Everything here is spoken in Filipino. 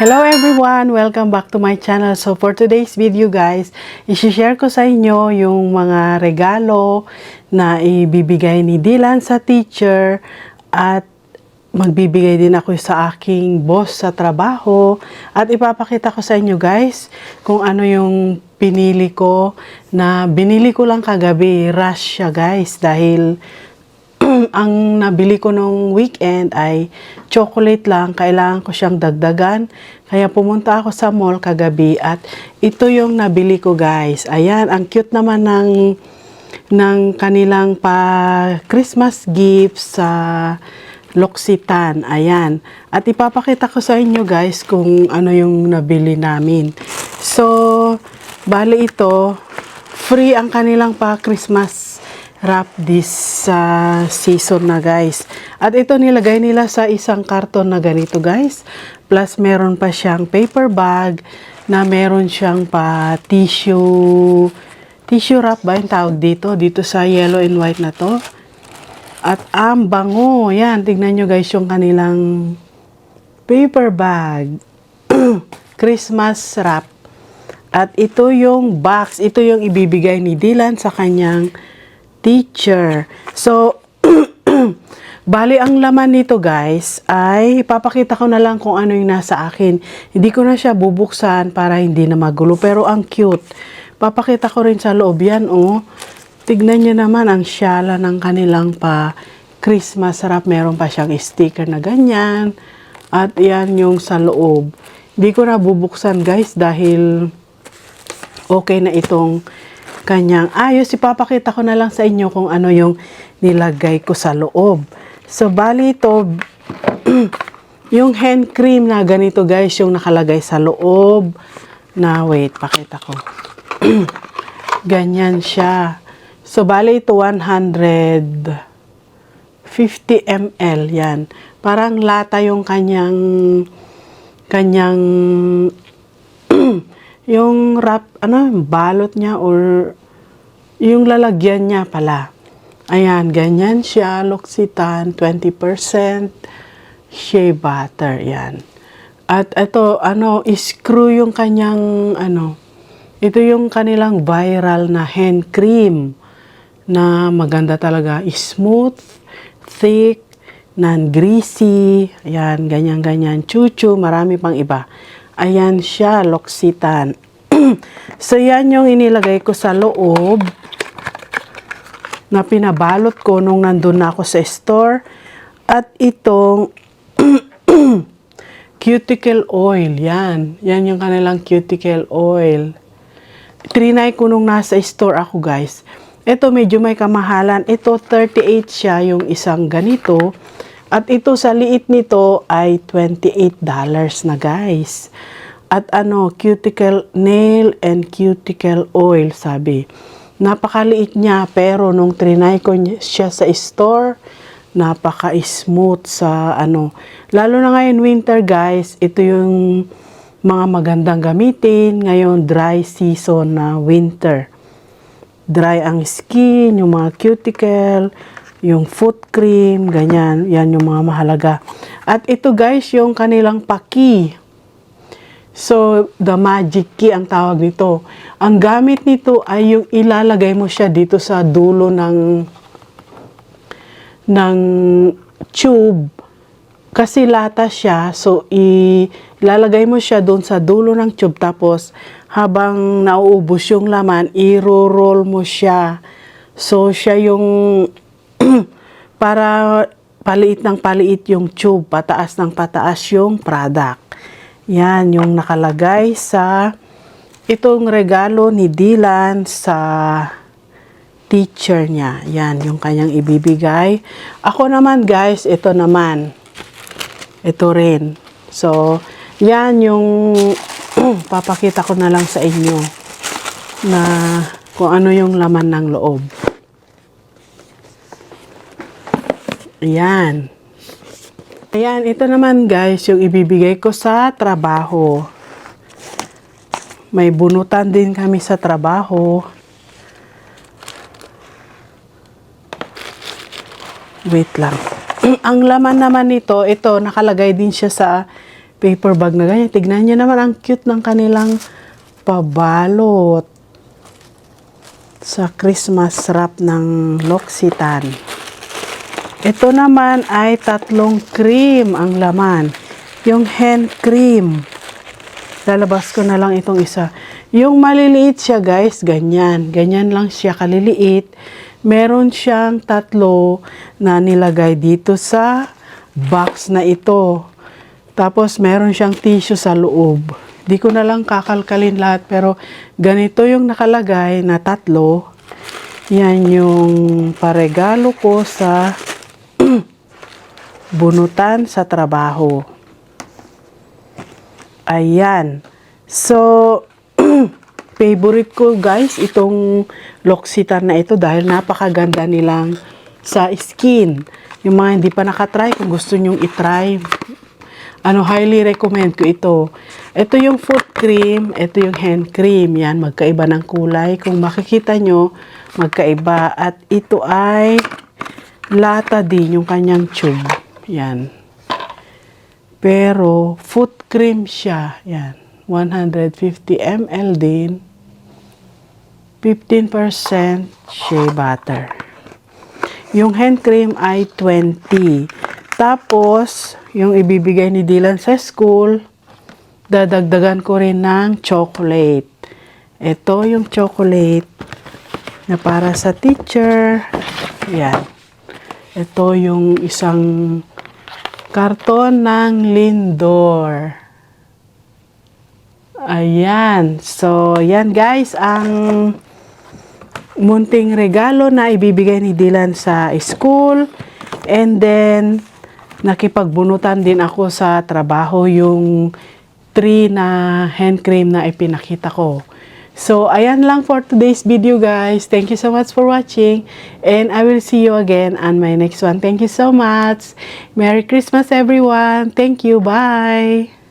Hello everyone! Welcome back to my channel. So for today's video guys, i-share ko sa inyo yung mga regalo na ibibigay ni Dylan sa teacher at magbibigay din ako sa aking boss sa trabaho at ipapakita ko sa inyo guys kung ano yung pinili ko na binili ko lang kagabi. Rush siya guys dahil ang nabili ko nung weekend ay chocolate lang. Kailangan ko siyang dagdagan. Kaya pumunta ako sa mall kagabi at ito yung nabili ko guys. Ayan, ang cute naman ng kanilang Christmas gifts sa L'Occitane. Ayan. At ipapakita ko sa inyo guys kung ano yung nabili namin. So, bali ito, free ang kanilang Christmas wrap this season na guys. At ito nilagay nila sa isang karton na ganito guys. Plus meron pa siyang paper bag na meron siyang tissue wrap ba yung tawag dito? Dito sa yellow and white na to. At ang bango. Yan, tignan nyo guys yung kanilang paper bag. Christmas wrap. At ito yung box. Ito yung ibibigay ni Dylan sa kanyang teacher. So, bali ang laman nito guys ay ipapakita ko na lang kung ano yung nasa akin. Hindi ko na siya bubuksan para hindi na magulo. Pero ang cute. Papakita ko rin sa loob yan oh. Tignan nyo naman ang syala ng kanilang Christmas wrap. Meron pa siyang sticker na ganyan. At yan yung sa loob. Hindi ko na bubuksan guys dahil okay na itong kanyang ayos. Ipapakita ko na lang sa inyo kung ano yung nilagay ko sa loob. So, bali ito, yung hand cream na ganito guys, yung nakalagay sa loob. Na, wait, pakita ko. Ganyan siya. So, bali ito 150 ml. Yan. Parang lata yung kanyang yung wrap, balot niya or yung lalagyan niya pala. Ayan, ganyan siya. L'Occitane, 20% shea butter. Yan. At ito, screw yung kanyang, ito yung kanilang viral na hand cream na maganda talaga. Smooth, thick, non-greasy. Ayan, ganyan-ganyan. Chuchu, marami pang iba. Ayan siya, L'Occitane. So, yan yung inilagay ko sa loob na pinabalot ko nung nandun na ako sa store. At itong cuticle oil. Yan. Yan yung kanilang cuticle oil. Trinay ko nung nasa store ako guys. Ito medyo may kamahalan. Ito 38 siya yung isang ganito. At ito sa liit nito ay $28 na guys. At cuticle nail and cuticle oil sabi. Napakaliit niya pero nung trinay ko siya sa store, napaka-smooth sa Lalo na ngayon winter guys, ito yung mga magandang gamitin. Ngayon dry season na winter. Dry ang skin, yung mga cuticle, yung foot cream, ganyan. Yan yung mga mahalaga. At ito guys, yung kanilang key. So, the magic key ang tawag nito. Ang gamit nito ay yung ilalagay mo siya dito sa dulo ng tube. Kasi lata siya. So, ilalagay mo siya doon sa dulo ng tube. Tapos, habang nauubos yung laman, i-roll mo siya. So, siya yung para paliit ng paliit yung tube, pataas ng pataas yung product. Yan yung nakalagay sa itong regalo ni Dylan sa teacher niya. Yan yung kanyang ibibigay. Ako naman guys, ito naman. Ito rin. So, yan yung papakita ko na lang sa inyo na kung ano yung laman ng loob. Ayan. Ayan, ito naman guys, yung ibibigay ko sa trabaho. May bunutan din kami sa trabaho. Wait lang. Ang laman naman nito, ito, nakalagay din siya sa paper bag na ganyan. Tignan nyo naman, ang cute ng kanilang pabalot sa Christmas wrap ng L'Occitane. Ito naman ay 3 cream ang laman. Yung hand cream. Lalabas ko na lang itong isa. Yung maliliit siya guys, ganyan. Ganyan lang siya kaliliit. Meron siyang 3 na nilagay dito sa box na ito. Tapos meron siyang tissue sa loob. Di ko na lang kakalkalin lahat, pero ganito yung nakalagay na 3. Yan yung paregalo ko sa bunutan sa trabaho. Ayan. So, favorite ko guys, itong L'Occitane na ito dahil napakaganda nilang sa skin. Yung mga hindi pa nakatry, kung gusto nyong itry, highly recommend ko ito. Ito yung foot cream, ito yung hand cream. Yan, magkaiba ng kulay. Kung makikita nyo, magkaiba. At ito ay lata din yung kanyang tube. Yan. Pero, foot cream siya. Yan. 150 ml din. 15% shea butter. Yung hand cream ay 20. Tapos, yung ibibigay ni Dylan sa school, dadagdagan ko rin ng chocolate. Ito yung chocolate na para sa teacher. Yan. Ito yung isang karton ng Lindor. Ayan. So, yan guys, ang munting regalo na ibibigay ni Dylan sa school. And then, nakipagbunutan din ako sa trabaho yung 3 na hand cream na ipinakita ko. So, ayan lang for today's video guys. Thank you so much for watching. And I will see you again on my next one. Thank you so much. Merry Christmas everyone. Thank you. Bye.